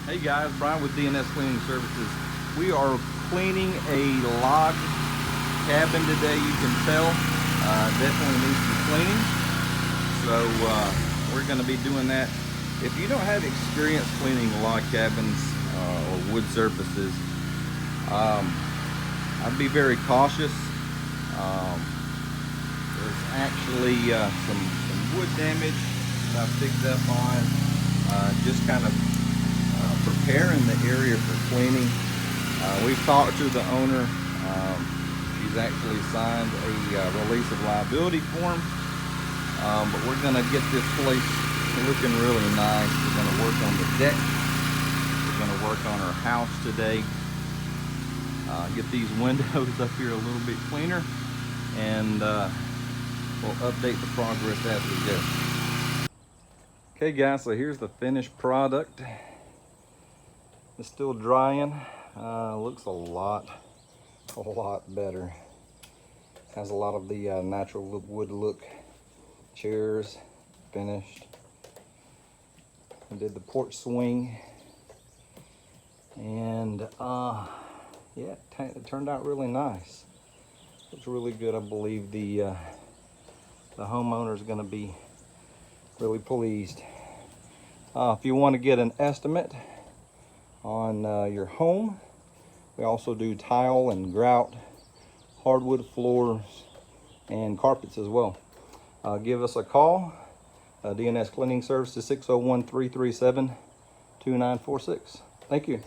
Hey guys, Brian with DNS Cleaning Services. We are cleaning a log cabin today. You can tell definitely needs some cleaning. So we're going to be doing that. If you don't have experience cleaning log cabins or wood surfaces, I'd be very cautious. There's actually some wood damage that I picked up on just kind of preparing the area for cleaning. We've talked to the owner. She's actually signed a release of liability form. But we're going to get this place looking really nice. We're going to work on the deck. We're going to work on our house today. Get these windows up here a little bit cleaner, and we'll update the progress as we go. Okay guys, so here's the finished product. It's still drying. Looks a lot better. Has a lot of the natural wood look. Chairs finished. I did the porch swing, and yeah, it turned out really nice. It's really good. I believe the homeowner is going to be really pleased. If you want to get an estimate on your home, we also do tile and grout, hardwood floors, and carpets as well. Give us a call. DNS Cleaning Services, 601-337-2946. Thank you.